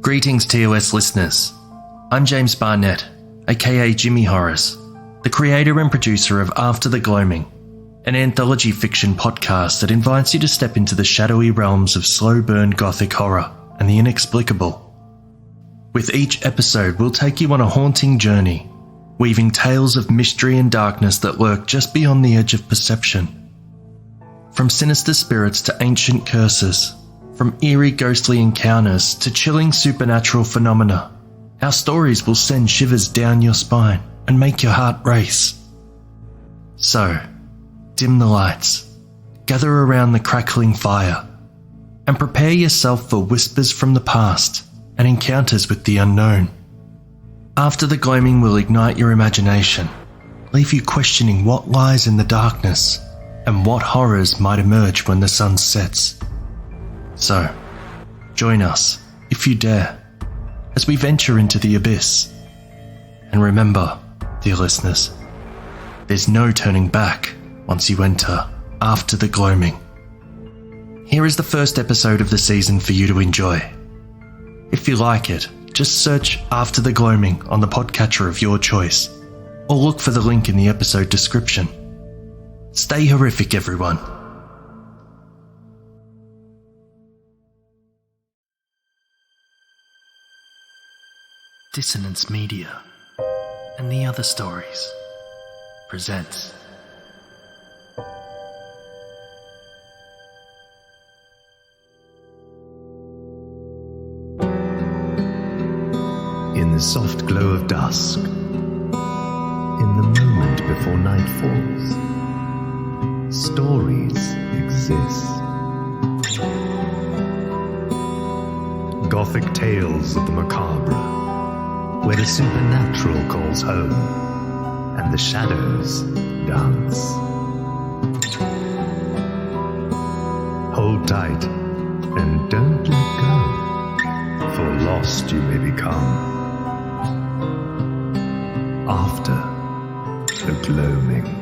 Greetings TOS listeners. I'm James Barnett, aka Jimmy Horrors, the creator and producer of After the Gloaming, an anthology fiction podcast that invites you to step into the shadowy realms of slow-burn gothic horror and the inexplicable. With each episode, we'll take you on a haunting journey, weaving tales of mystery and darkness that lurk just beyond the edge of perception. From sinister spirits to ancient curses, from eerie ghostly encounters to chilling supernatural phenomena, our stories will send shivers down your spine and make your heart race. So, dim the lights, gather around the crackling fire, and prepare yourself for whispers from the past and encounters with the unknown. After the Gloaming will ignite your imagination, leave you questioning what lies in the darkness and what horrors might emerge when the sun sets. So, join us, if you dare, as we venture into the abyss. And remember, dear listeners, there's no turning back once you enter After the Gloaming. Here is the first episode of the season for you to enjoy. If you like it, just search After the Gloaming on the podcatcher of your choice, or look for the link in the episode description. Stay horrific, everyone. Dissonance Media and the Other Stories presents In the soft glow of dusk, in the moment before night falls, stories exist. Gothic tales of the macabre, where the supernatural calls home and the shadows dance. Hold tight and don't let go, for lost you may become after the gloaming.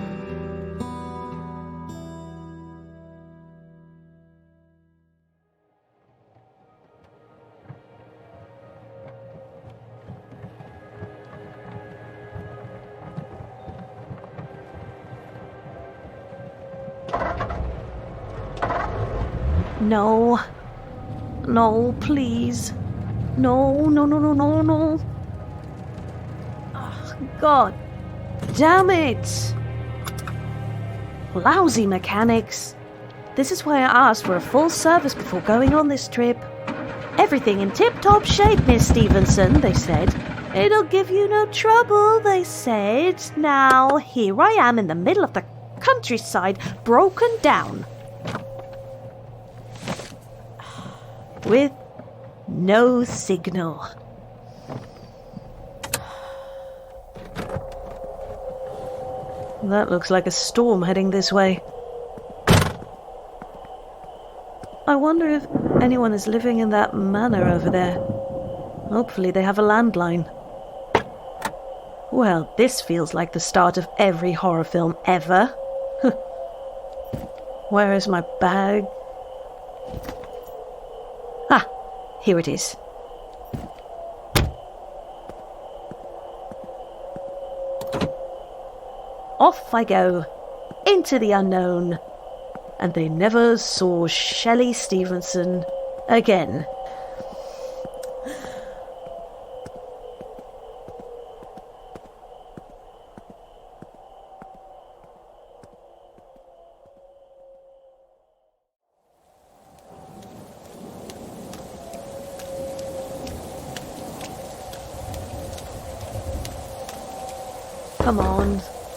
No. No, please. No. Oh, God damn it. Lousy mechanics. This is why I asked for a full service before going on this trip. Everything in tip-top shape, Miss Stevenson, they said. It'll give you no trouble, they said. Now, here I am in the middle of the countryside, broken down. With no signal. That looks like a storm heading this way. I wonder if anyone is living in that manor over there. Hopefully they have a landline. Well, this feels like the start of every horror film ever. Where is my bag? Ah, here it is. Off I go, into the unknown, and they never saw Shelley Stevenson again.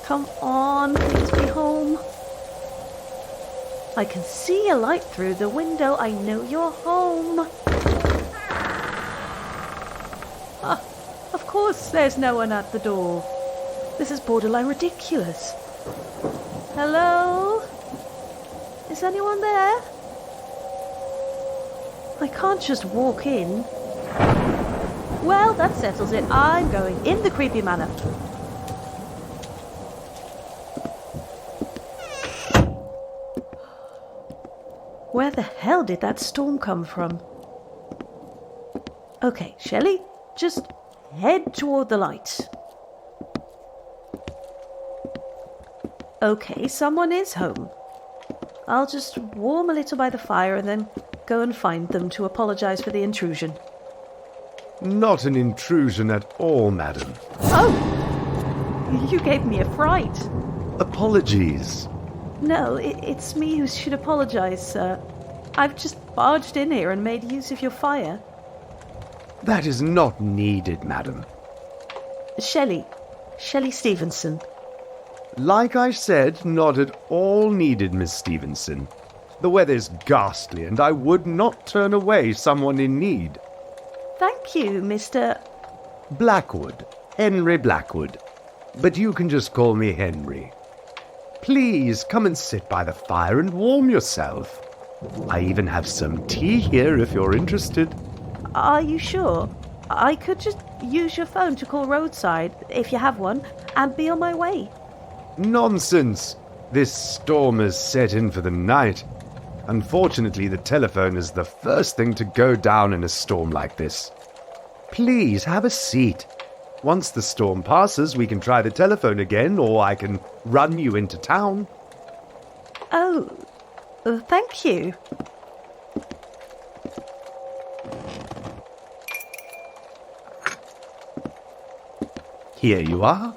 Come on, please be home. I can see a light through the window. I know you're home. Ah, of course there's no one at the door. This is borderline ridiculous. Hello? Is anyone there? I can't just walk in. Well, that settles it. I'm going in the creepy manner. Where the hell did that storm come from? Okay, Shelley, just head toward the light. Okay, someone is home. I'll just warm a little by the fire and then go and find them to apologize for the intrusion. Not an intrusion at all, madam. Oh! You gave me a fright. Apologies. No, it's me who should apologize, sir. I've just barged in here and made use of your fire. That is not needed, madam. Shelley Stevenson. Like I said, not at all needed, Miss Stevenson. The weather's ghastly, and I would not turn away someone in need. Thank you, Mr. Blackwood. Henry Blackwood. But you can just call me Henry. Please come and sit by the fire and warm yourself. I even have some tea here if you're interested. Are you sure? I could just use your phone to call roadside, if you have one, and be on my way. Nonsense! This storm has set in for the night. Unfortunately, the telephone is the first thing to go down in a storm like this. Please have a seat. Once the storm passes, we can try the telephone again, or I can run you into town. Oh, thank you. Here you are.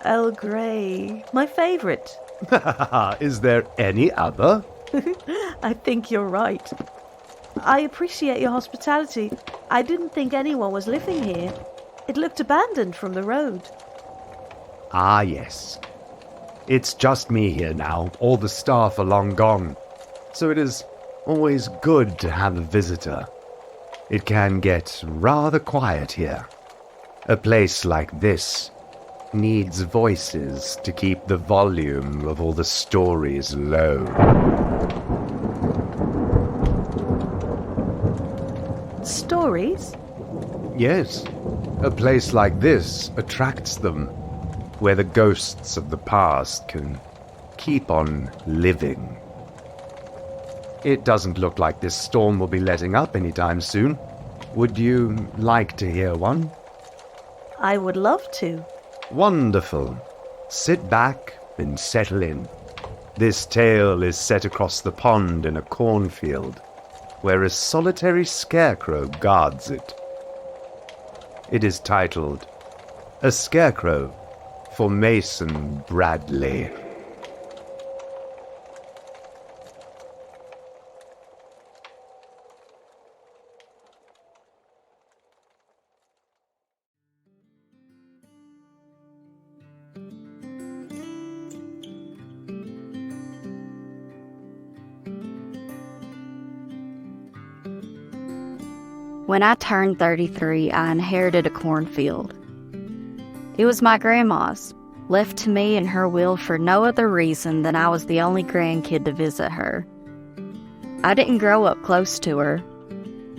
Earl Grey, my favourite. Is there any other? I think you're right. I appreciate your hospitality. I didn't think anyone was living here. It looked abandoned from the road. Ah, yes. It's just me here now. All the staff are long gone. So it is always good to have a visitor. It can get rather quiet here. A place like this needs voices to keep the volume of all the stories low. Stories? Yes, a place like this attracts them, where the ghosts of the past can keep on living. It doesn't look like this storm will be letting up anytime soon. Would you like to hear one? I would love to. Wonderful. Sit back and settle in. This tale is set across the pond in a cornfield, where a solitary scarecrow guards it. It is titled, A Scarecrow for Mason Bradley. When I turned 33, I inherited a cornfield. It was my grandma's, left to me in her will for no other reason than I was the only grandkid to visit her. I didn't grow up close to her.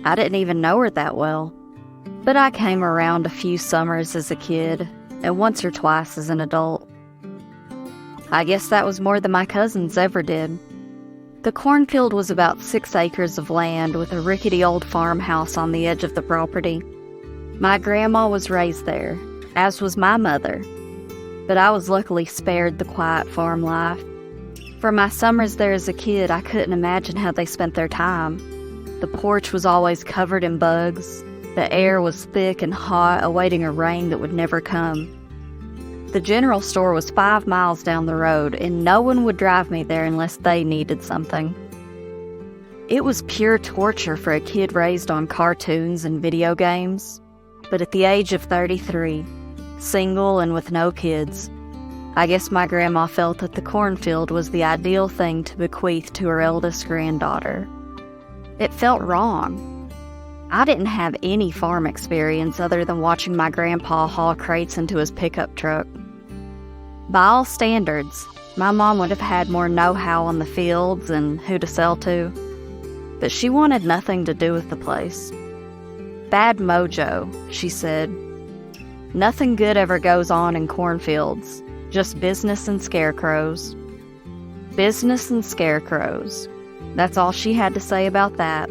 I didn't even know her that well. But I came around a few summers as a kid, and once or twice as an adult. I guess that was more than my cousins ever did. The cornfield was about 6 acres of land with a rickety old farmhouse on the edge of the property. My grandma was raised there, as was my mother, but I was luckily spared the quiet farm life. For my summers there as a kid, I couldn't imagine how they spent their time. The porch was always covered in bugs. The air was thick and hot, awaiting a rain that would never come. The general store was 5 miles down the road, and no one would drive me there unless they needed something. It was pure torture for a kid raised on cartoons and video games. But at the age of 33, single and with no kids, I guess my grandma felt that the cornfield was the ideal thing to bequeath to her eldest granddaughter. It felt wrong. I didn't have any farm experience other than watching my grandpa haul crates into his pickup truck. By all standards, my mom would have had more know-how on the fields and who to sell to, but she wanted nothing to do with the place. Bad mojo, she said. Nothing good ever goes on in cornfields, just business and scarecrows. Business and scarecrows. That's all she had to say about that.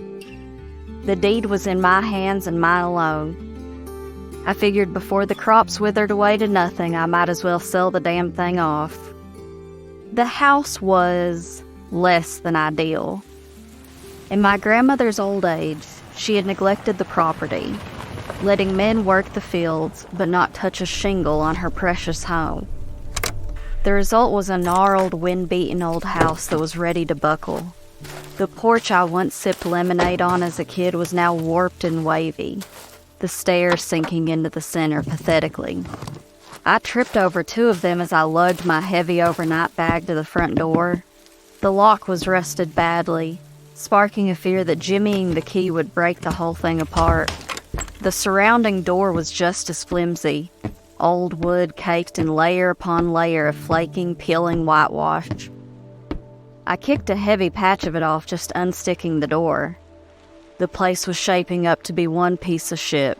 The deed was in my hands and mine alone. I figured before the crops withered away to nothing, I might as well sell the damn thing off. The house was less than ideal. In my grandmother's old age, she had neglected the property, letting men work the fields but not touch a shingle on her precious home. The result was a gnarled, wind-beaten old house that was ready to buckle. The porch I once sipped lemonade on as a kid was now warped and wavy, the stairs sinking into the center pathetically. I tripped over 2 of them as I lugged my heavy overnight bag to the front door. The lock was rusted badly, sparking a fear that jimmying the key would break the whole thing apart. The surrounding door was just as flimsy, old wood caked in layer upon layer of flaking, peeling whitewash. I kicked a heavy patch of it off, just unsticking the door. The place was shaping up to be one piece of shit.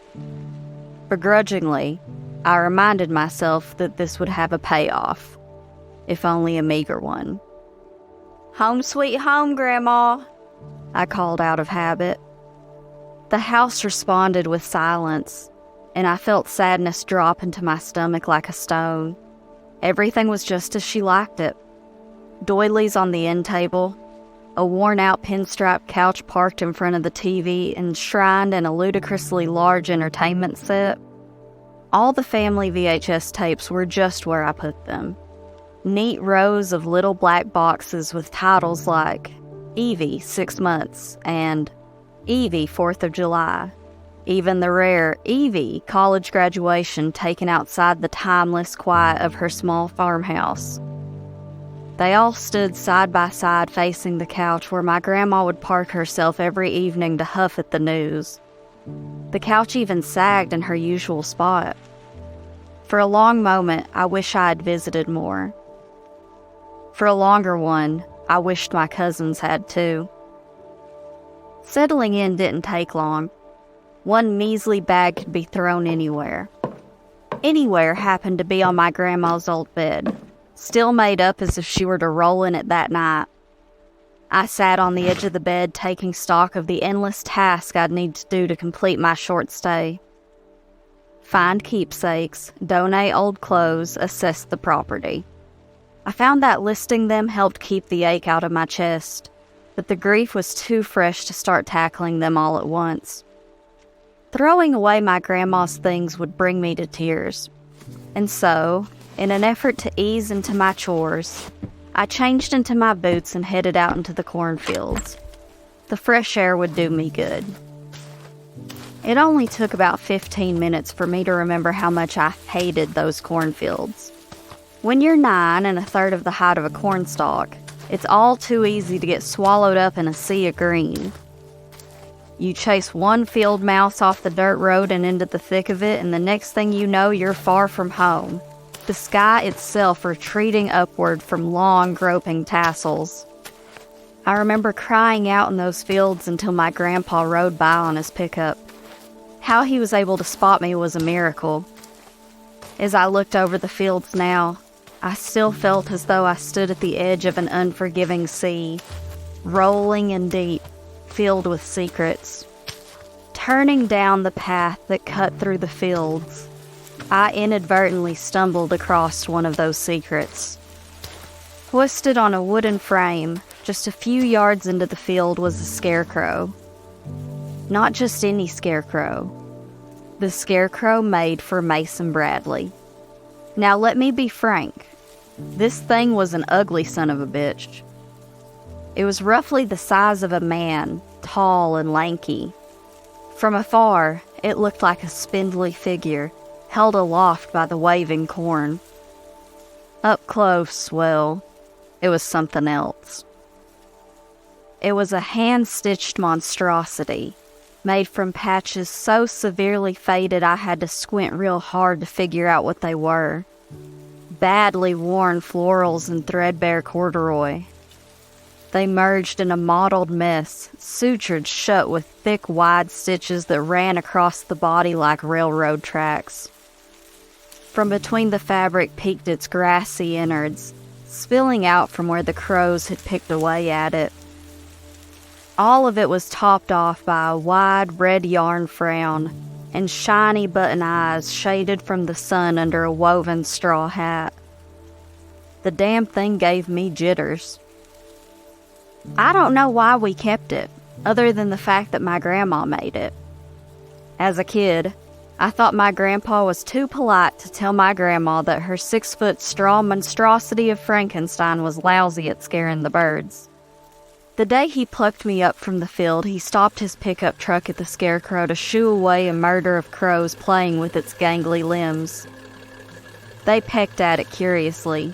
Begrudgingly, I reminded myself that this would have a payoff, if only a meager one. "Home sweet home, Grandma," I called out of habit. The house responded with silence, and I felt sadness drop into my stomach like a stone. Everything was just as she liked it. Doilies on the end table, a worn-out pinstripe couch parked in front of the TV, enshrined in a ludicrously large entertainment set. All the family VHS tapes were just where I put them. Neat rows of little black boxes with titles like Evie, 6 months, and Evie, 4th of July. Even the rare Evie college graduation taken outside the timeless quiet of her small farmhouse. They all stood side by side facing the couch where my grandma would park herself every evening to huff at the news. The couch even sagged in her usual spot. For a long moment, I wish I had visited more. For a longer one, I wished my cousins had too. Settling in didn't take long. One measly bag could be thrown anywhere. Anywhere happened to be on my grandma's old bed, still made up as if she were to roll in it that night. I sat on the edge of the bed, taking stock of the endless task I'd need to do to complete my short stay. Find keepsakes, donate old clothes, assess the property. I found that listing them helped keep the ache out of my chest, but the grief was too fresh to start tackling them all at once. Throwing away my grandma's things would bring me to tears. And so, in an effort to ease into my chores, I changed into my boots and headed out into the cornfields. The fresh air would do me good. It only took about 15 minutes for me to remember how much I hated those cornfields. When you're 9 and a third of the height of a cornstalk, it's all too easy to get swallowed up in a sea of green. You chase one field mouse off the dirt road and into the thick of it, and the next thing you know, you're far from home, the sky itself retreating upward from long, groping tassels. I remember crying out in those fields until my grandpa rode by on his pickup. How he was able to spot me was a miracle. As I looked over the fields now, I still felt as though I stood at the edge of an unforgiving sea, rolling and deep, filled with secrets. Turning down the path that cut through the fields, I inadvertently stumbled across one of those secrets. Hoisted on a wooden frame, just a few yards into the field was a scarecrow. Not just any scarecrow. The scarecrow made for Mason Bradley. Now let me be frank. This thing was an ugly son of a bitch. It was roughly the size of a man, tall and lanky. From afar, it looked like a spindly figure, held aloft by the waving corn. Up close, well, it was something else. It was a hand-stitched monstrosity, made from patches so severely faded I had to squint real hard to figure out what they were. Badly worn florals and threadbare corduroy. They merged in a mottled mess, sutured shut with thick, wide stitches that ran across the body like railroad tracks. From between the fabric peeked its grassy innards, spilling out from where the crows had picked away at it. All of it was topped off by a wide red yarn frown and shiny button eyes shaded from the sun under a woven straw hat. The damn thing gave me jitters. I don't know why we kept it, other than the fact that my grandma made it. As a kid, I thought my grandpa was too polite to tell my grandma that her 6-foot straw monstrosity of Frankenstein was lousy at scaring the birds. The day he plucked me up from the field, he stopped his pickup truck at the scarecrow to shoo away a murder of crows playing with its gangly limbs. They pecked at it curiously,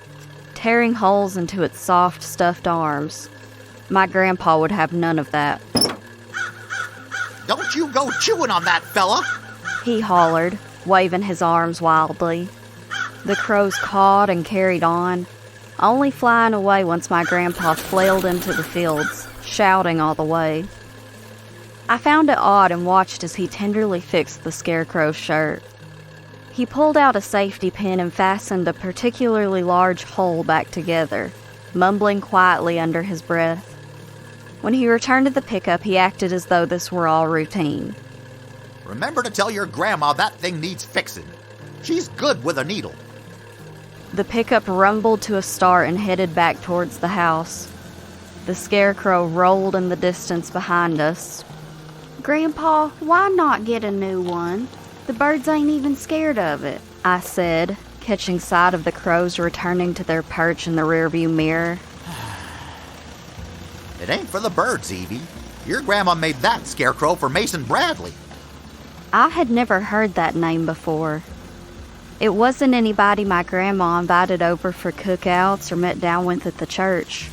tearing holes into its soft, stuffed arms. My grandpa would have none of that. Don't you go chewing on that fella! He hollered, waving his arms wildly. The crows cawed and carried on, only flying away once my grandpa flailed into the fields, shouting all the way. I found it odd and watched as he tenderly fixed the scarecrow's shirt. He pulled out a safety pin and fastened a particularly large hole back together, mumbling quietly under his breath. When he returned to the pickup, he acted as though this were all routine. Remember to tell your grandma that thing needs fixing. She's good with a needle. The pickup rumbled to a start and headed back towards the house. The scarecrow rolled in the distance behind us. "Grandpa, why not get a new one? The birds ain't even scared of it," I said, catching sight of the crows returning to their perch in the rearview mirror. It ain't for the birds, Evie. Your grandma made that scarecrow for Mason Bradley. I had never heard that name before. It wasn't anybody my grandma invited over for cookouts or met down with at the church.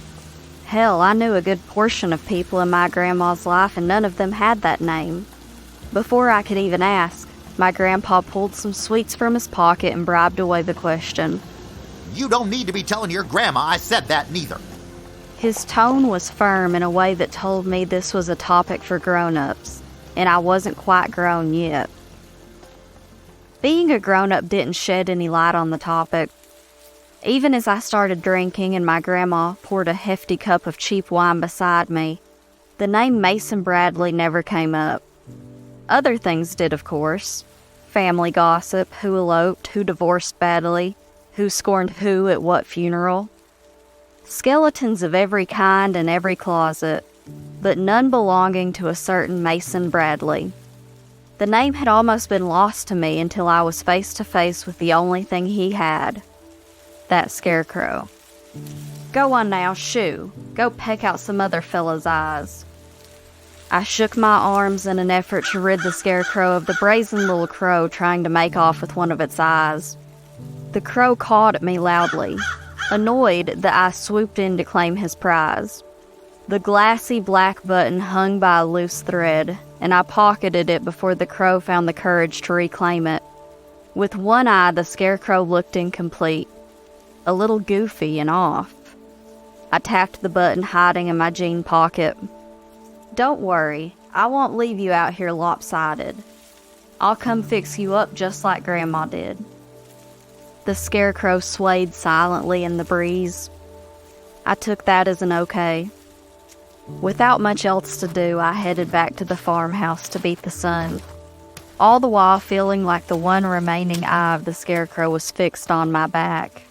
Hell, I knew a good portion of people in my grandma's life and none of them had that name. Before I could even ask, my grandpa pulled some sweets from his pocket and bribed away the question. You don't need to be telling your grandma I said that neither. His tone was firm in a way that told me this was a topic for grown-ups, and I wasn't quite grown yet. Being a grown-up didn't shed any light on the topic. Even as I started drinking and my grandma poured a hefty cup of cheap wine beside me, the name Mason Bradley never came up. Other things did, of course. Family gossip, who eloped, who divorced badly, who scorned who at what funeral. Skeletons of every kind in every closet, but none belonging to a certain Mason Bradley. The name had almost been lost to me until I was face to face with the only thing he had. That scarecrow. Go on now, shoo. Go peck out some other fella's eyes. I shook my arms in an effort to rid the scarecrow of the brazen little crow trying to make off with one of its eyes. The crow cawed at me loudly, annoyed that I swooped in to claim his prize. The glassy black button hung by a loose thread, and I pocketed it before the crow found the courage to reclaim it. With one eye, the scarecrow looked incomplete, a little goofy and off. I tapped the button hiding in my jean pocket. Don't worry, I won't leave you out here lopsided. I'll come fix you up just like Grandma did. The scarecrow swayed silently in the breeze. I took that as an okay. Without much else to do, I headed back to the farmhouse to beat the sun, all the while feeling like the one remaining eye of the scarecrow was fixed on my back.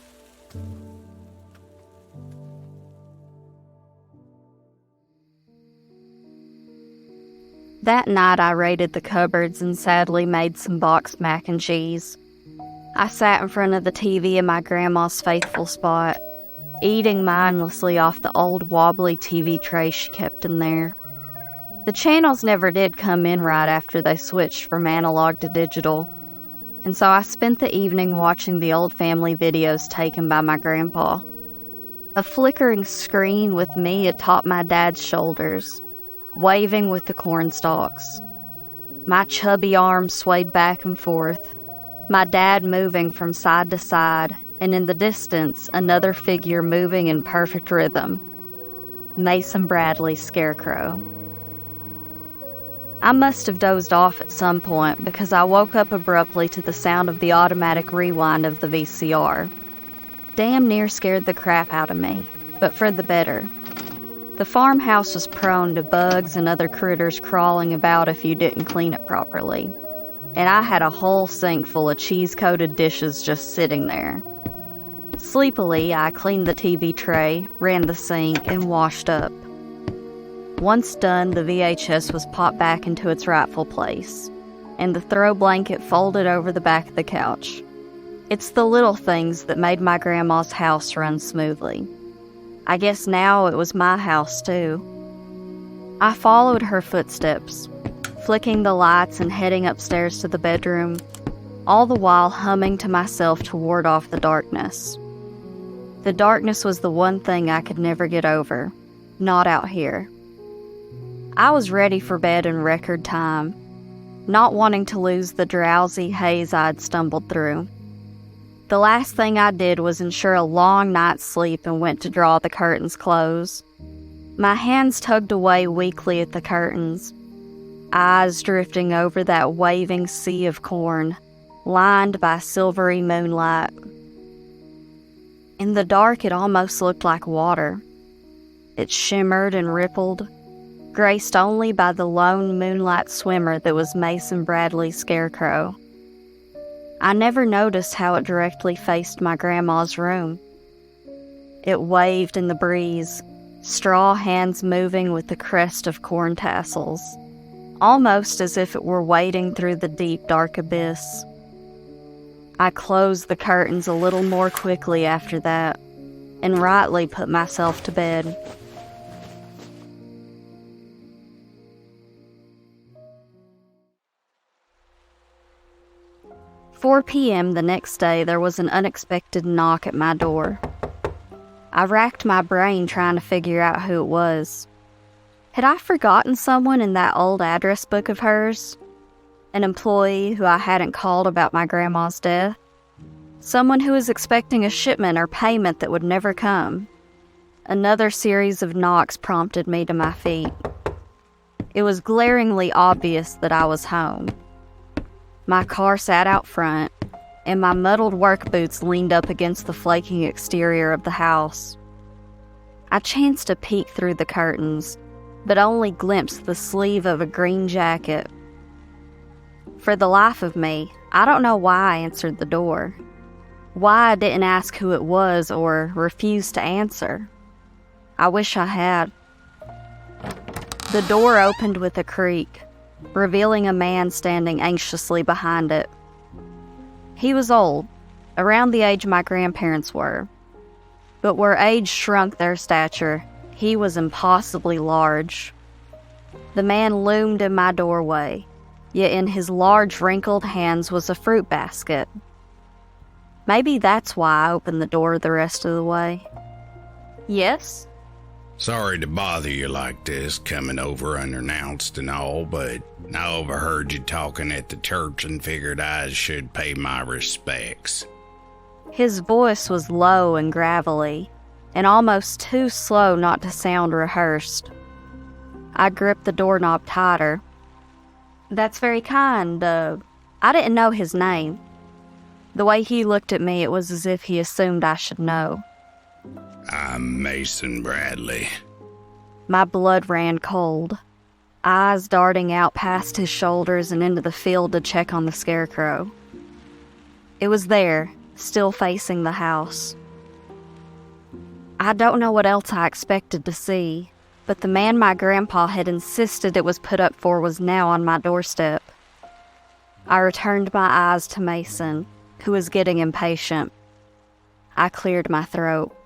That night I raided the cupboards and sadly made some boxed mac and cheese. I sat in front of the TV in my grandma's faithful spot, eating mindlessly off the old wobbly TV tray she kept in there. The channels never did come in right after they switched from analog to digital, and so I spent the evening watching the old family videos taken by my grandpa. A flickering screen with me atop my dad's shoulders, waving with the corn stalks. My chubby arms swayed back and forth, my dad moving from side to side, and in the distance, another figure moving in perfect rhythm. Mason Bradley's scarecrow. I must have dozed off at some point because I woke up abruptly to the sound of the automatic rewind of the VCR. Damn near scared the crap out of me, but for the better. The farmhouse was prone to bugs and other critters crawling about if you didn't clean it properly, and I had a whole sink full of cheese-coated dishes just sitting there. Sleepily, I cleaned the TV tray, ran the sink, and washed up. Once done, the VHS was popped back into its rightful place, and the throw blanket folded over the back of the couch. It's the little things that made my grandma's house run smoothly. I guess now it was my house, too. I followed her footsteps, flicking the lights and heading upstairs to the bedroom, all the while humming to myself to ward off the darkness. The darkness was the one thing I could never get over, not out here. I was ready for bed in record time, not wanting to lose the drowsy haze I'd stumbled through. The last thing I did was ensure a long night's sleep and went to draw the curtains close. My hands tugged away weakly at the curtains, eyes drifting over that waving sea of corn, lined by silvery moonlight. In the dark, it almost looked like water. It shimmered and rippled, graced only by the lone moonlight swimmer that was Mason Bradley's scarecrow. I never noticed how it directly faced my grandma's room. It waved in the breeze, straw hands moving with the crest of corn tassels, almost as if it were wading through the deep, dark abyss. I closed the curtains a little more quickly after that, and rightly put myself to bed. At 4 p.m. the next day, there was an unexpected knock at my door. I racked my brain trying to figure out who it was. Had I forgotten someone in that old address book of hers? An employee who I hadn't called about my grandma's death? Someone who was expecting a shipment or payment that would never come? Another series of knocks prompted me to my feet. It was glaringly obvious that I was home. My car sat out front, and my muddled work boots leaned up against the flaking exterior of the house. I chanced to peek through the curtains, but only glimpsed the sleeve of a green jacket. For the life of me, I don't know why I answered the door. Why I didn't ask who it was or refused to answer. I wish I had. The door opened with a creak, revealing a man standing anxiously behind it. He was old, around the age my grandparents were, but where age shrunk their stature, he was impossibly large. The man loomed in my doorway, yet in his large wrinkled hands was a fruit basket. Maybe that's why I opened the door the rest of the way. Yes? Sorry to bother you like this, coming over unannounced and all, but I overheard you talking at the church and figured I should pay my respects. His voice was low and gravelly, and almost too slow not to sound rehearsed. I gripped the doorknob tighter. That's very kind. I didn't know his name. The way he looked at me, it was as if he assumed I should know. I'm Mason Bradley. My blood ran cold, eyes darting out past his shoulders and into the field to check on the scarecrow. It was there, still facing the house. I don't know what else I expected to see, but the man my grandpa had insisted it was put up for was now on my doorstep. I returned my eyes to Mason, who was getting impatient. I cleared my throat.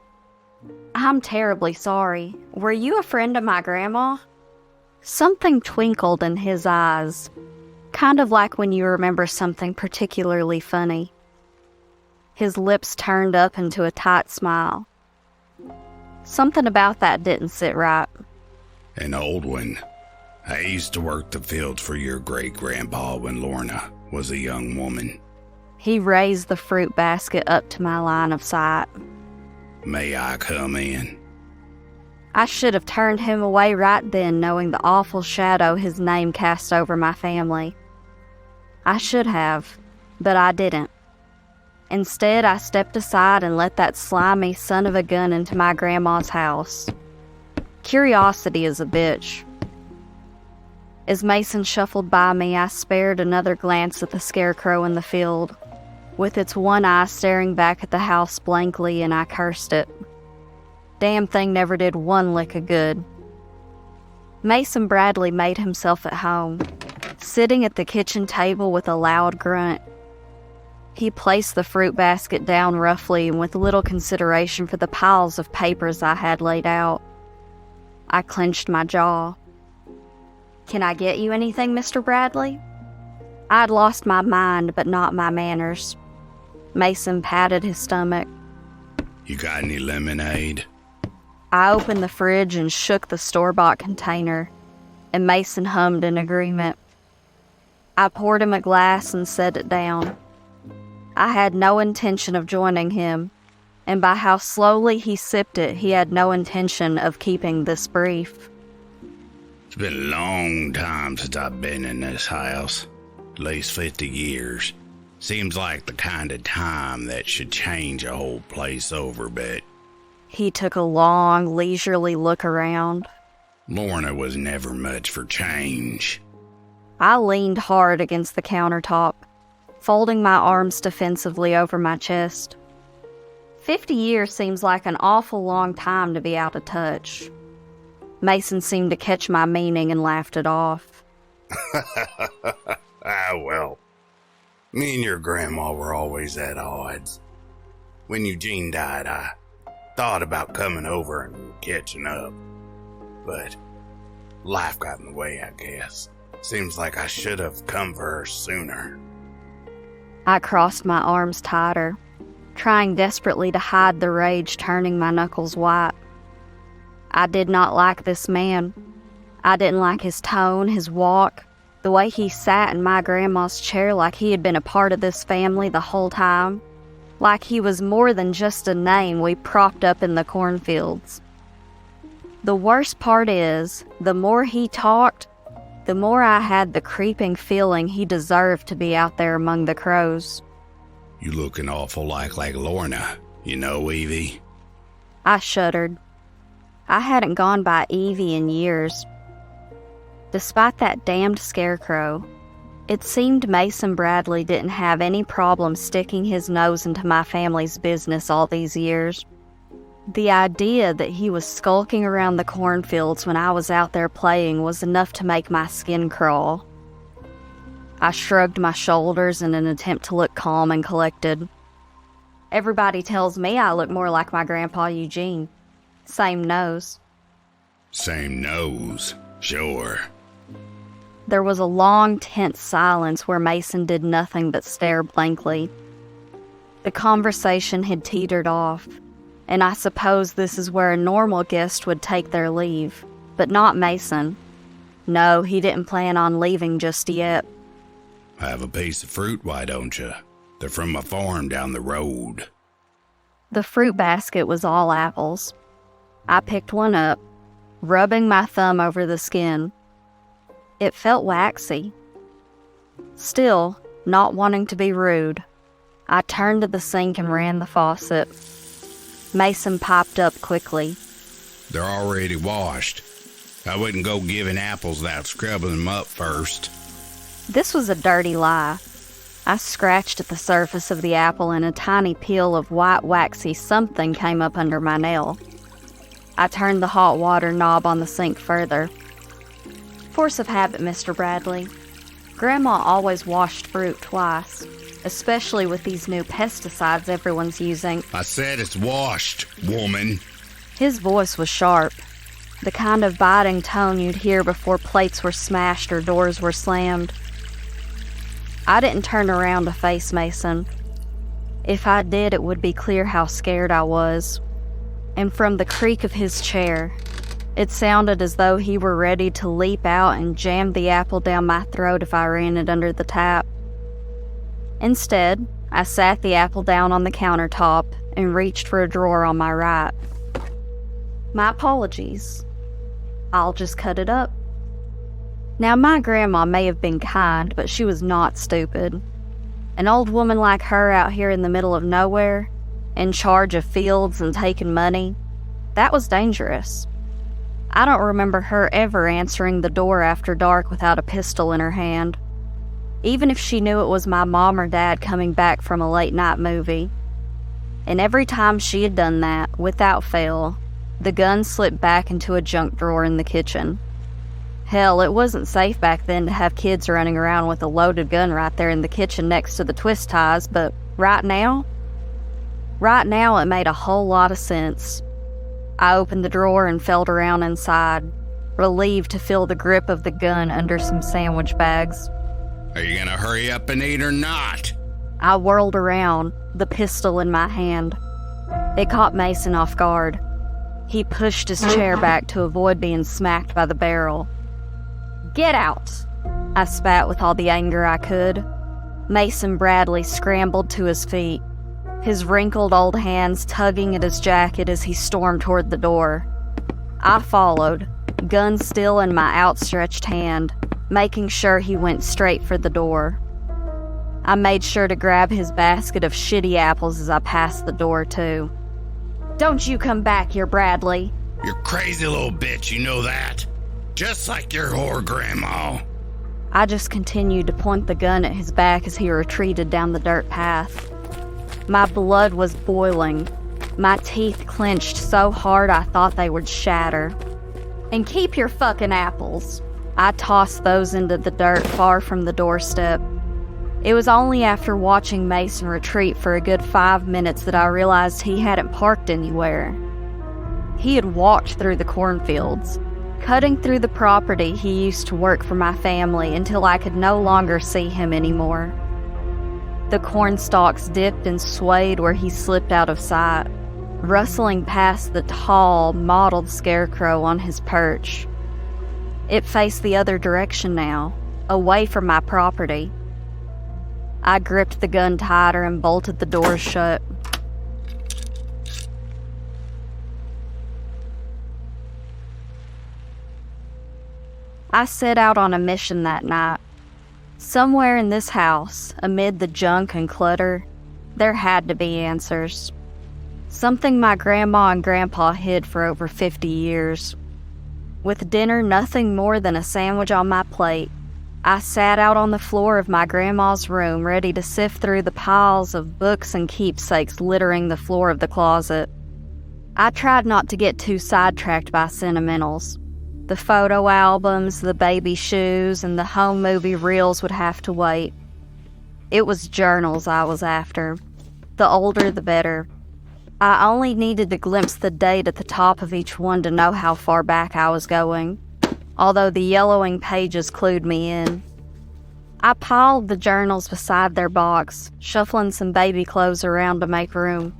I'm terribly sorry. Were you a friend of my grandma? Something twinkled in his eyes, kind of like when you remember something particularly funny. His lips turned up into a tight smile. Something about that didn't sit right. An old one. I used to work the fields for your great-grandpa when Lorna was a young woman. He raised the fruit basket up to my line of sight. May I come in? I should have turned him away right then, knowing the awful shadow his name cast over my family. I should have, but I didn't. Instead, I stepped aside and let that slimy son of a gun into my grandma's house. Curiosity is a bitch. As Mason shuffled by me, I spared another glance at the scarecrow in the field, with its one eye staring back at the house blankly, and I cursed it. Damn thing never did one lick of good. Mason Bradley made himself at home, sitting at the kitchen table with a loud grunt. He placed the fruit basket down roughly and with little consideration for the piles of papers I had laid out. I clenched my jaw. "Can I get you anything, Mr. Bradley?" I'd lost my mind, but not my manners. Mason patted his stomach. You got any lemonade? I opened the fridge and shook the store-bought container, and Mason hummed in agreement. I poured him a glass and set it down. I had no intention of joining him, and by how slowly he sipped it, he had no intention of keeping this brief. It's been a long time since I've been in this house. At least 50 years. Seems like the kind of time that should change a whole place over, but He took a long, leisurely look around. Lorna was never much for change. I leaned hard against the countertop, folding my arms defensively over my chest. 50 years seems like an awful long time to be out of touch. Mason seemed to catch my meaning and laughed it off. Well, me and your grandma were always at odds. When Eugene died, I thought about coming over and catching up. But life got in the way, I guess. Seems like I should have come for her sooner. I crossed my arms tighter, trying desperately to hide the rage turning my knuckles white. I did not like this man. I didn't like his tone, his walk, the way he sat in my grandma's chair like he had been a part of this family the whole time, like he was more than just a name we propped up in the cornfields. The worst part is, the more he talked, the more I had the creeping feeling he deserved to be out there among the crows. You looking awful like Lorna, you know, Evie? I shuddered. I hadn't gone by Evie in years. Despite that damned scarecrow, it seemed Mason Bradley didn't have any problem sticking his nose into my family's business all these years. The idea that he was skulking around the cornfields when I was out there playing was enough to make my skin crawl. I shrugged my shoulders in an attempt to look calm and collected. Everybody tells me I look more like my grandpa Eugene. Same nose. Same nose, sure. There was a long, tense silence where Mason did nothing but stare blankly. The conversation had teetered off, and I suppose this is where a normal guest would take their leave, but not Mason. No, he didn't plan on leaving just yet. Have a piece of fruit, why don't you? They're from my farm down the road. The fruit basket was all apples. I picked one up, rubbing my thumb over the skin. It felt waxy. Still, not wanting to be rude, I turned to the sink and ran the faucet. Mason piped up quickly. They're already washed. I wouldn't go giving apples without scrubbing them up first. This was a dirty lie. I scratched at the surface of the apple and a tiny peel of white waxy something came up under my nail. I turned the hot water knob on the sink further. Force of habit, Mr. Bradley. Grandma always washed fruit twice, especially with these new pesticides everyone's using. I said it's washed, woman. His voice was sharp, the kind of biting tone you'd hear before plates were smashed or doors were slammed. I didn't turn around to face Mason. If I did, it would be clear how scared I was. And from the creak of his chair, it sounded as though he were ready to leap out and jam the apple down my throat if I ran it under the tap. Instead, I sat the apple down on the countertop and reached for a drawer on my right. My apologies. I'll just cut it up. Now, my grandma may have been kind, but she was not stupid. An old woman like her out here in the middle of nowhere, in charge of fields and taking money, that was dangerous. I don't remember her ever answering the door after dark without a pistol in her hand, even if she knew it was my mom or dad coming back from a late-night movie. And every time she had done that, without fail, the gun slipped back into a junk drawer in the kitchen. Hell, it wasn't safe back then to have kids running around with a loaded gun right there in the kitchen next to the twist ties, but right now it made a whole lot of sense. I opened the drawer and felt around inside, relieved to feel the grip of the gun under some sandwich bags. Are you gonna hurry up and eat or not? I whirled around, the pistol in my hand. It caught Mason off guard. He pushed his chair back to avoid being smacked by the barrel. "Get out!" I spat with all the anger I could. Mason Bradley scrambled to his feet, his wrinkled old hands tugging at his jacket as he stormed toward the door. I followed, gun still in my outstretched hand, making sure he went straight for the door. I made sure to grab his basket of shitty apples as I passed the door, too. "Don't you come back here, Bradley." You're crazy little bitch, you know that. Just like your whore grandma. I just continued to point the gun at his back as he retreated down the dirt path. My blood was boiling. My teeth clenched so hard I thought they would shatter. "And keep your fucking apples." I tossed those into the dirt far from the doorstep. It was only after watching Mason retreat for a good 5 minutes that I realized he hadn't parked anywhere. He had walked through the cornfields, cutting through the property he used to work for my family until I could no longer see him anymore. The corn stalks dipped and swayed where he slipped out of sight, rustling past the tall, mottled scarecrow on his perch. It faced the other direction now, away from my property. I gripped the gun tighter and bolted the doors shut. I set out on a mission that night. Somewhere in this house, amid the junk and clutter, there had to be answers. Something my grandma and grandpa hid for over 50 years. With dinner nothing more than a sandwich on my plate, I sat out on the floor of my grandma's room ready to sift through the piles of books and keepsakes littering the floor of the closet. I tried not to get too sidetracked by sentimentals. The photo albums, the baby shoes, and the home movie reels would have to wait. It was journals I was after. The older, the better. I only needed to glimpse the date at the top of each one to know how far back I was going, although the yellowing pages clued me in. I piled the journals beside their box, shuffling some baby clothes around to make room,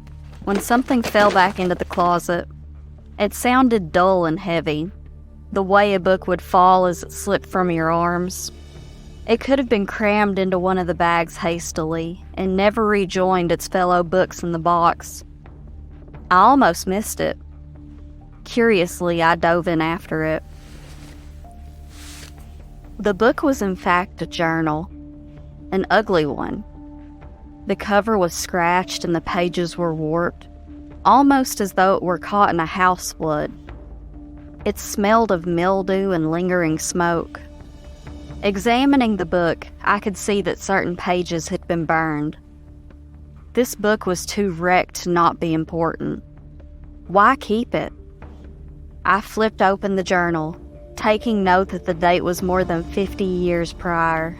when something fell back into the closet. It sounded dull and heavy, the way a book would fall as it slipped from your arms. It could have been crammed into one of the bags hastily and never rejoined its fellow books in the box. I almost missed it. Curiously, I dove in after it. The book was in fact a journal, an ugly one. The cover was scratched and the pages were warped, almost as though it were caught in a house flood. It smelled of mildew and lingering smoke. Examining the book, I could see that certain pages had been burned. This book was too wrecked to not be important. Why keep it? I flipped open the journal, taking note that the date was more than 50 years prior.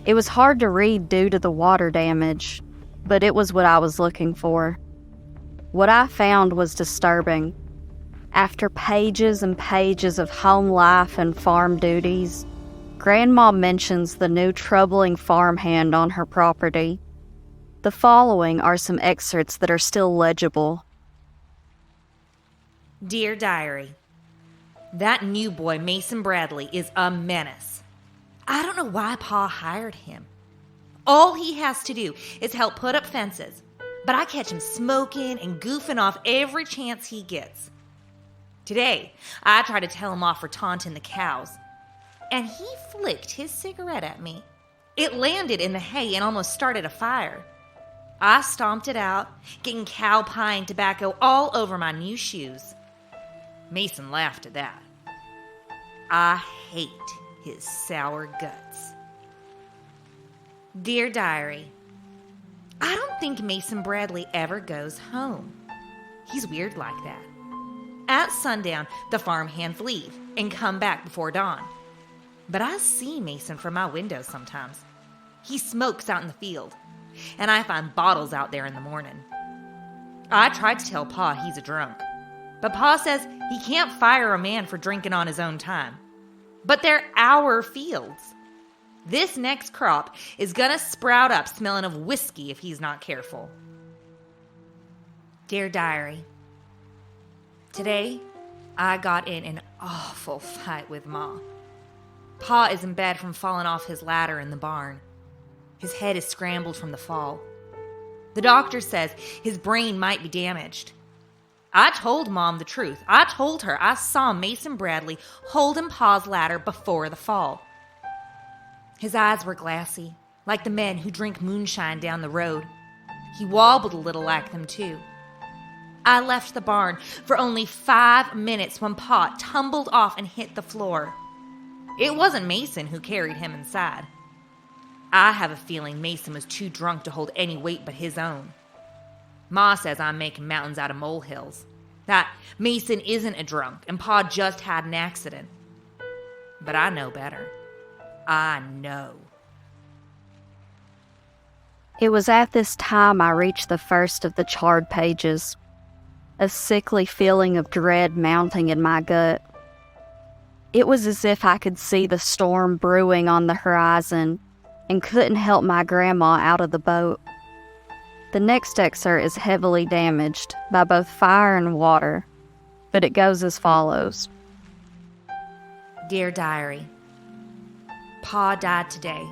It was hard to read due to the water damage, but it was what I was looking for. What I found was disturbing. After pages and pages of home life and farm duties, Grandma mentions the new troubling farmhand on her property. The following are some excerpts that are still legible. Dear Diary, that new boy, Mason Bradley, is a menace. I don't know why Pa hired him. All he has to do is help put up fences, but I catch him smoking and goofing off every chance he gets. Today, I tried to tell him off for taunting the cows, and he flicked his cigarette at me. It landed in the hay and almost started a fire. I stomped it out, getting cow pie and tobacco all over my new shoes. Mason laughed at that. I hate his sour guts. Dear Diary, I don't think Mason Bradley ever goes home. He's weird like that. At sundown, the farm hands leave and come back before dawn. But I see Mason from my window sometimes. He smokes out in the field, and I find bottles out there in the morning. I tried to tell Pa he's a drunk, but Pa says he can't fire a man for drinking on his own time. But they're our fields. This next crop is gonna sprout up smelling of whiskey if he's not careful. Dear Diary, today I got in an awful fight with Ma. Pa is in bed from falling off his ladder in the barn. His head is scrambled from the fall. The doctor says his brain might be damaged. I told Mom the truth. I told her I saw Mason Bradley holding Pa's ladder before the fall. His eyes were glassy, like the men who drink moonshine down the road. He wobbled a little like them too. I left the barn for only 5 minutes when Pa tumbled off and hit the floor. It wasn't Mason who carried him inside. I have a feeling Mason was too drunk to hold any weight but his own. Ma says I'm making mountains out of molehills. That Mason isn't a drunk and Pa just had an accident. But I know better. I know. It was at this time I reached the first of the charred pages, a sickly feeling of dread mounting in my gut. It was as if I could see the storm brewing on the horizon and couldn't help my grandma out of the boat. The next excerpt is heavily damaged by both fire and water, but it goes as follows. Dear Diary, Pa died today.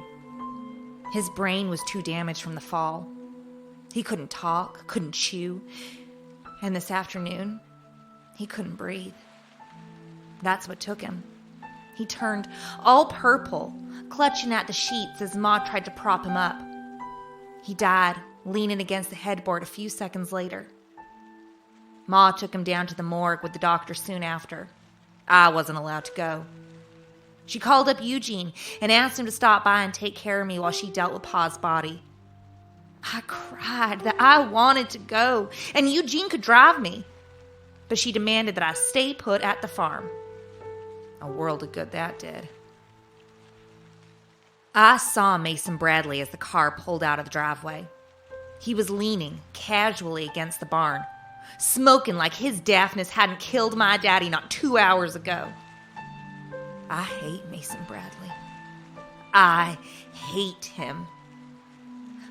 His brain was too damaged from the fall. He couldn't talk, couldn't chew, and this afternoon, he couldn't breathe. That's what took him. He turned all purple, clutching at the sheets as Ma tried to prop him up. He died, leaning against the headboard a few seconds later. Ma took him down to the morgue with the doctor soon after. I wasn't allowed to go. She called up Eugene and asked him to stop by and take care of me while she dealt with Pa's body. I cried that I wanted to go, and Eugene could drive me. But she demanded that I stay put at the farm. A world of good that did. I saw Mason Bradley as the car pulled out of the driveway. He was leaning casually against the barn, smoking like his daftness hadn't killed my daddy not 2 hours ago. I hate Mason Bradley. I hate him.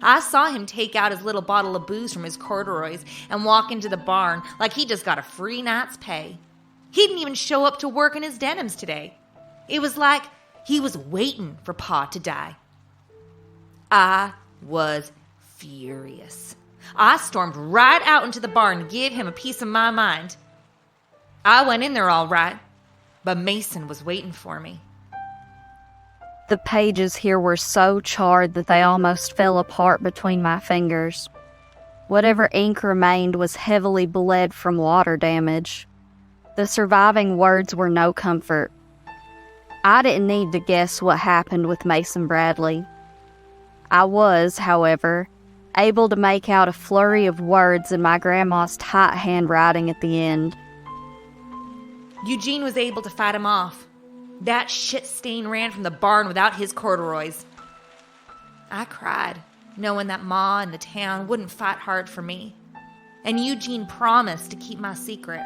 I saw him take out his little bottle of booze from his corduroys and walk into the barn like he just got a free night's pay. He didn't even show up to work in his denims today. It was like he was waiting for Pa to die. I was furious. I stormed right out into the barn to give him a piece of my mind. I went in there all right, but Mason was waiting for me. The pages here were so charred that they almost fell apart between my fingers. Whatever ink remained was heavily bled from water damage. The surviving words were no comfort. I didn't need to guess what happened with Mason Bradley. I was, however, able to make out a flurry of words in my grandma's tight handwriting at the end. Eugene was able to fight him off. That shit stain ran from the barn without his corduroys. I cried, knowing that Ma and the town wouldn't fight hard for me. And Eugene promised to keep my secret.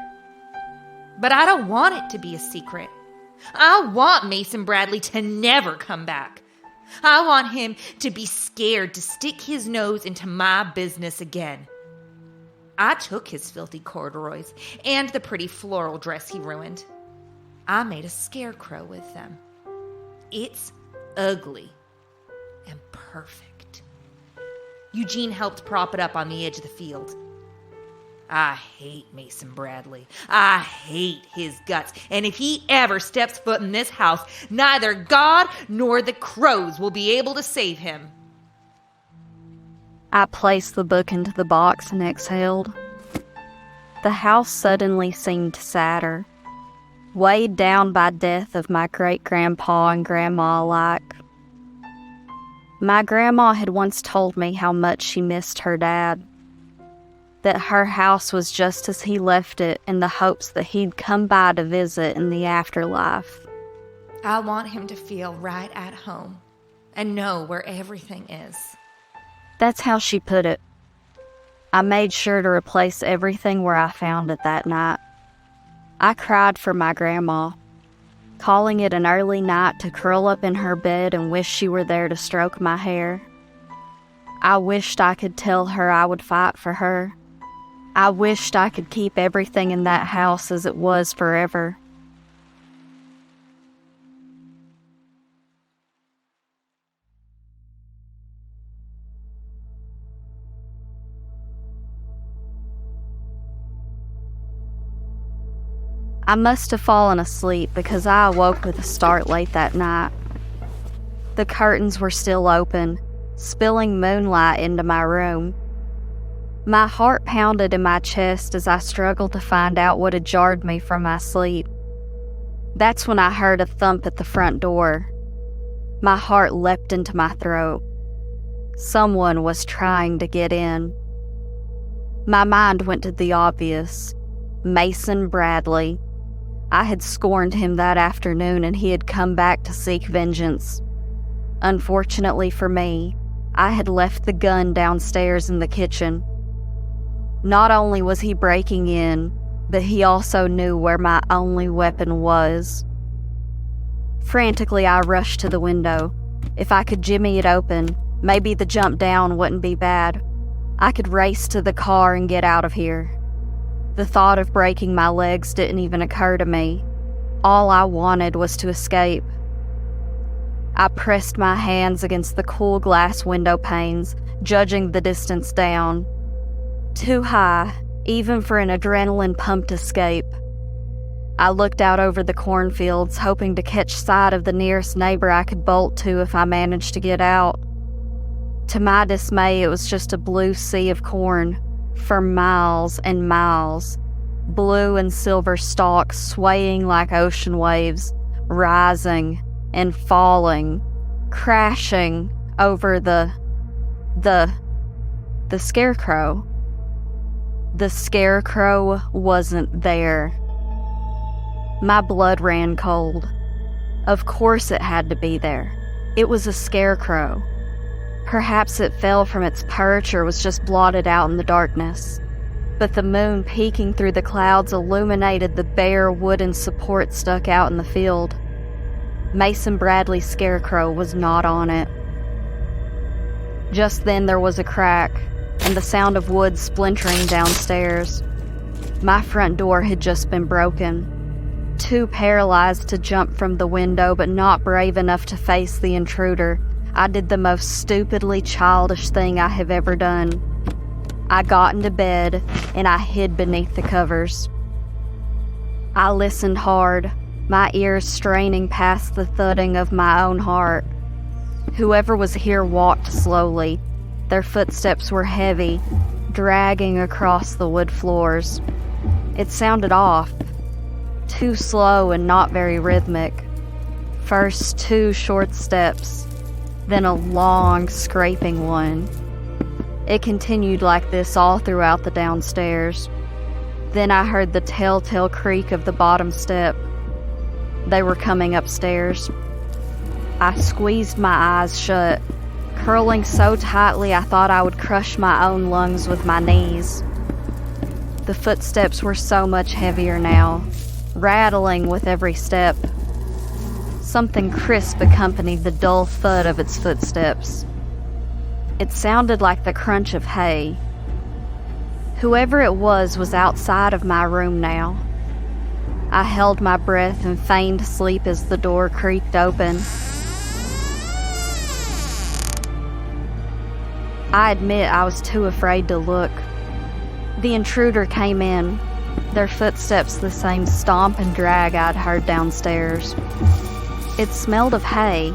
But I don't want it to be a secret. I want Mason Bradley to never come back. I want him to be scared to stick his nose into my business again. I took his filthy corduroys and the pretty floral dress he ruined. I made a scarecrow with them. It's ugly and perfect. Eugene helped prop it up on the edge of the field. I hate Mason Bradley. I hate his guts. And if he ever steps foot in this house, neither God nor the crows will be able to save him. I placed the book into the box and exhaled. The house suddenly seemed sadder. weighed down by death of my great-grandpa and grandma alike. My grandma had once told me how much she missed her dad, that her house was just as he left it in the hopes that he'd come by to visit in the afterlife. I want him to feel right at home and know where everything is. That's how she put it. I made sure to replace everything where I found it that night. I cried for my grandma, calling it an early night to curl up in her bed and wish she were there to stroke my hair. I wished I could tell her I would fight for her. I wished I could keep everything in that house as it was forever. I must have fallen asleep because I awoke with a start late that night. The curtains were still open, spilling moonlight into my room. My heart pounded in my chest as I struggled to find out what had jarred me from my sleep. That's when I heard a thump at the front door. My heart leapt into my throat. Someone was trying to get in. My mind went to the obvious. Mason Bradley. I had scorned him that afternoon and he had come back to seek vengeance. Unfortunately for me, I had left the gun downstairs in the kitchen. Not only was he breaking in, but he also knew where my only weapon was. Frantically, I rushed to the window. If I could jimmy it open, maybe the jump down wouldn't be bad. I could race to the car and get out of here. The thought of breaking my legs didn't even occur to me. All I wanted was to escape. I pressed my hands against the cool glass window panes, judging the distance down. Too high, even for an adrenaline-pumped escape. I looked out over the cornfields, hoping to catch sight of the nearest neighbor I could bolt to if I managed to get out. To my dismay, it was just a blue sea of corn, for miles and miles. Blue and silver stalks swaying like ocean waves, rising and falling, crashing over the scarecrow. The scarecrow wasn't there. My blood ran cold. Of course it had to be there. It was a scarecrow. Perhaps it fell from its perch or was just blotted out in the darkness. But the moon peeking through the clouds illuminated the bare wooden support stuck out in the field. Mason Bradley's scarecrow was not on it. Just then there was a crack, and the sound of wood splintering downstairs. My front door had just been broken. Too paralyzed to jump from the window, but not brave enough to face the intruder, I did the most stupidly childish thing I have ever done. I got into bed, and I hid beneath the covers. I listened hard, my ears straining past the thudding of my own heart. Whoever was here walked slowly. Their footsteps were heavy, dragging across the wood floors. It sounded off, too slow and not very rhythmic. First 2 short steps, then a long, scraping one. It continued like this all throughout the downstairs. Then I heard the telltale creak of the bottom step. They were coming upstairs. I squeezed my eyes shut, curling so tightly I thought I would crush my own lungs with my knees. The footsteps were so much heavier now, rattling with every step. Something crisp accompanied the dull thud of its footsteps. It sounded like the crunch of hay. Whoever it was outside of my room now. I held my breath and feigned sleep as the door creaked open. I admit I was too afraid to look. The intruder came in, their footsteps the same stomp and drag I'd heard downstairs. It smelled of hay,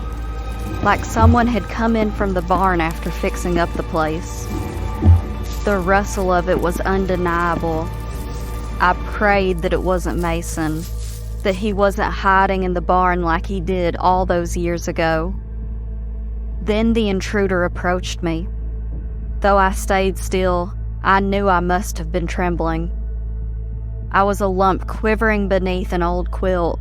like someone had come in from the barn after fixing up the place. The rustle of it was undeniable. I prayed that it wasn't Mason. that he wasn't hiding in the barn like he did all those years ago. Then the intruder approached me. Though I stayed still, I knew I must have been trembling. I was a lump quivering beneath an old quilt,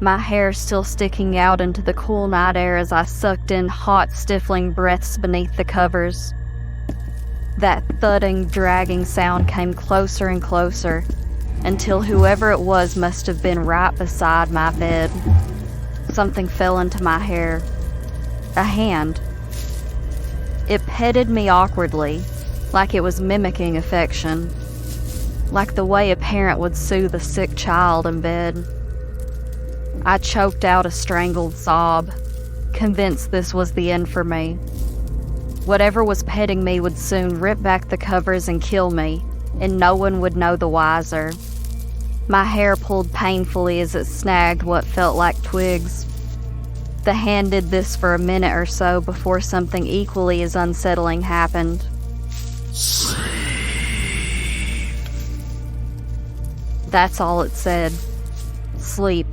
my hair still sticking out into the cool night air as I sucked in hot, stifling breaths beneath the covers. That thudding, dragging sound came closer and closer, until whoever it was must have been right beside my bed. Something fell into my hair. A hand. It petted me awkwardly, like it was mimicking affection, like the way a parent would soothe a sick child in bed. I choked out a strangled sob, convinced this was the end for me. Whatever was petting me would soon rip back the covers and kill me, and no one would know the wiser. My hair pulled painfully as it snagged what felt like twigs. The hand did this for a minute or so before something equally as unsettling happened. That's all it said. Sleep.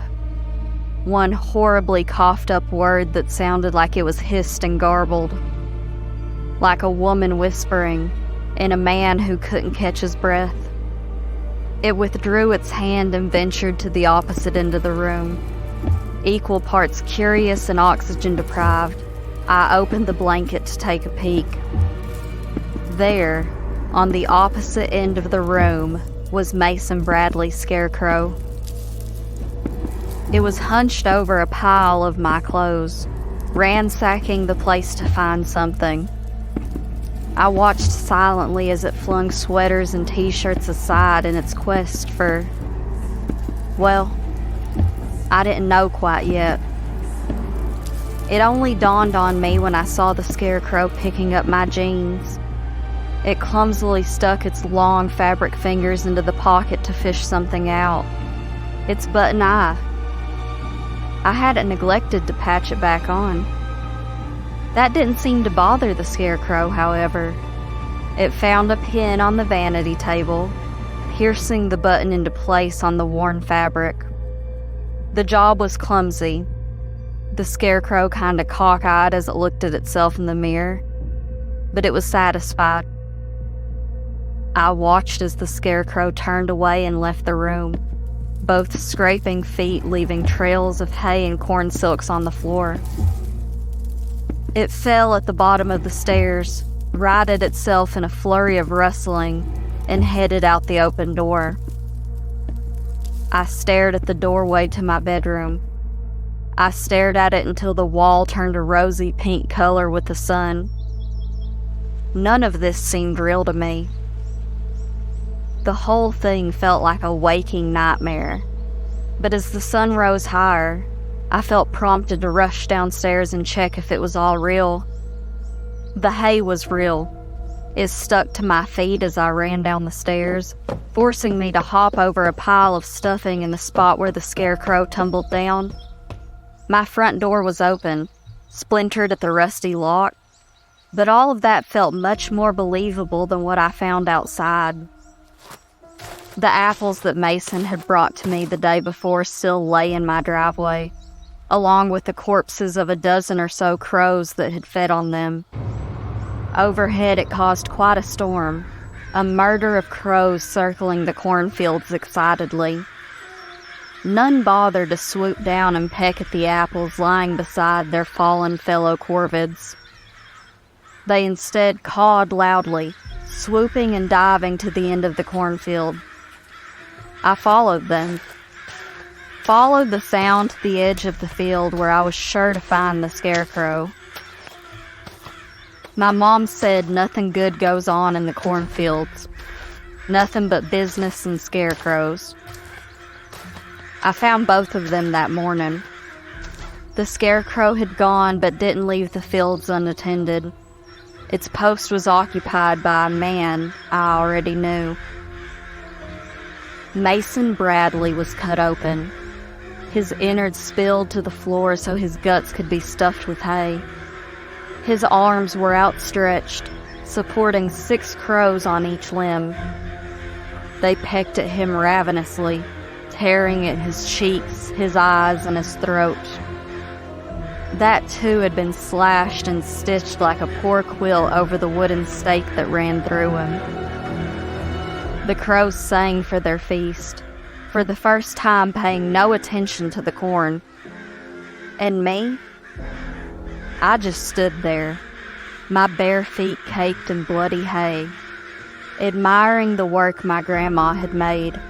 One horribly coughed up word that sounded like it was hissed and garbled. Like a woman whispering, and a man who couldn't catch his breath. It withdrew its hand and ventured to the opposite end of the room. Equal parts curious and oxygen deprived, I opened the blanket to take a peek. There, on the opposite end of the room, was Mason Bradley's scarecrow. It was hunched over a pile of my clothes, ransacking the place to find something. I watched silently as it flung sweaters and t-shirts aside in its quest for... well, I didn't know quite yet. It only dawned on me when I saw the scarecrow picking up my jeans. It clumsily stuck its long fabric fingers into the pocket to fish something out. Its button eye. I hadn't neglected to patch it back on. That didn't seem to bother the scarecrow, however. It found a pin on the vanity table, piercing the button into place on the worn fabric. The job was clumsy. The scarecrow kinda cockeyed as it looked at itself in the mirror, but it was satisfied. I watched as the scarecrow turned away and left the room, both scraping feet leaving trails of hay and corn silks on the floor. It fell at the bottom of the stairs, righted itself in a flurry of rustling, and headed out the open door. I stared at the doorway to my bedroom. I stared at it until the wall turned a rosy pink color with the sun. None of this seemed real to me. The whole thing felt like a waking nightmare. But as the sun rose higher, I felt prompted to rush downstairs and check if it was all real. The hay was real. It stuck to my feet as I ran down the stairs, forcing me to hop over a pile of stuffing in the spot where the scarecrow tumbled down. My front door was open, splintered at the rusty lock, but all of that felt much more believable than what I found outside. The apples that Mason had brought to me the day before still lay in my driveway, along with the corpses of a dozen or so crows that had fed on them. Overhead it caused quite a storm, a murder of crows circling the cornfields excitedly. None bothered to swoop down and peck at the apples lying beside their fallen fellow corvids. They instead cawed loudly, swooping and diving to the end of the cornfield. I followed them. Followed the sound to the edge of the field where I was sure to find the scarecrow. My mom said nothing good goes on in the cornfields. Nothing but business and scarecrows. I found both of them that morning. The scarecrow had gone but didn't leave the fields unattended. Its post was occupied by a man I already knew. Mason Bradley was cut open. His innards spilled to the floor so his guts could be stuffed with hay. His arms were outstretched, supporting 6 crows on each limb. They pecked at him ravenously, tearing at his cheeks, his eyes, and his throat. That too had been slashed and stitched like a poor quill over the wooden stake that ran through him. The crows sang for their feast, for the first time paying no attention to the corn. And me? I just stood there, my bare feet caked in bloody hay, admiring the work my grandma had made.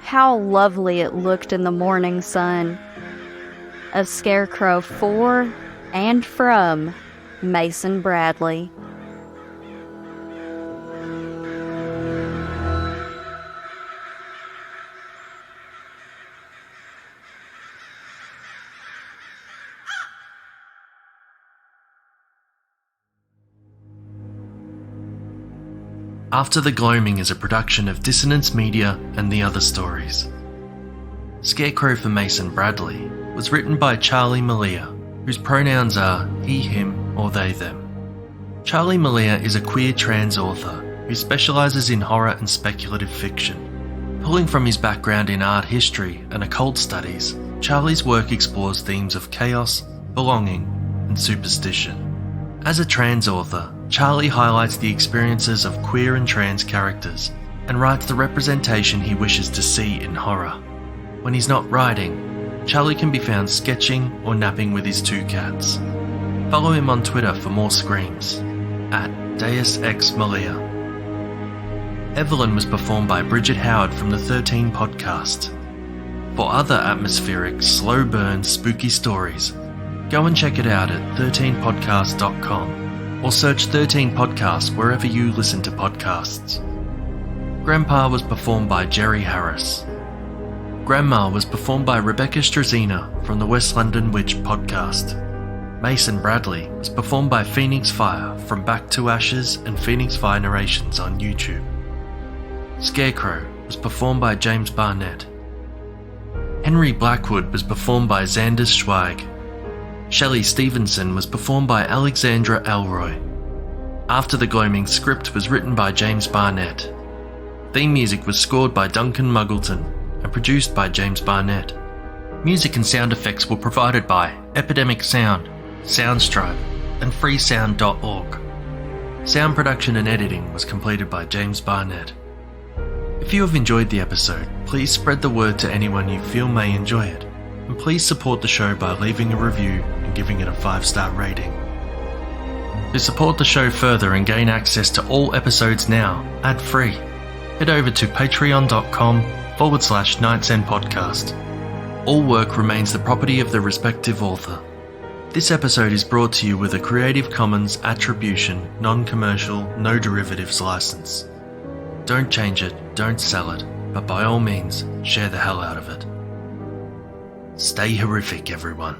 How lovely it looked in the morning sun. A scarecrow for and from Mason Bradley. After the Gloaming is a production of Dissonance Media and The Other Stories. Scarecrow for Mason Bradley was written by Charlie Malia, whose pronouns are he, him, or they, them. Charlie Malia is a queer trans author who specialises in horror and speculative fiction. Pulling from his background in art history and occult studies, Charlie's work explores themes of chaos, belonging, and superstition. As a trans author, Charlie highlights the experiences of queer and trans characters and writes the representation he wishes to see in horror. When he's not writing, Charlie can be found sketching or napping with his 2 cats. Follow him on Twitter for more screams, @DeusXMalia. Evelyn was performed by Bridget Howard from the 13 podcast. For other atmospheric, slow burn, spooky stories, go and check it out at 13podcast.com. or search 13 Podcasts wherever you listen to podcasts. Grandpa was performed by Jerry Harris. Grandma was performed by Rebecca Struzina from the West London Witch podcast. Mason Bradley was performed by Phoenix Fire from Back to Ashes and Phoenix Fire Narrations on YouTube. Scarecrow was performed by James Barnett. Henry Blackwood was performed by Xander Schweig. Shelley Stevenson was performed by Alexandra Elroy. After the Gloaming script was written by James Barnett. Theme music was scored by Duncan Muggleton and produced by James Barnett. Music and sound effects were provided by Epidemic Sound, Soundstripe, and freesound.org. Sound production and editing was completed by James Barnett. If you have enjoyed the episode, please spread the word to anyone you feel may enjoy it. And please support the show by leaving a review and giving it a 5-star rating. To support the show further and gain access to all episodes now, ad-free, head over to patreon.com/Night's End Podcast. All work remains the property of the respective author. This episode is brought to you with a Creative Commons Attribution, Non-Commercial, No Derivatives license. Don't change it, don't sell it, but by all means, share the hell out of it. Stay horrific, everyone.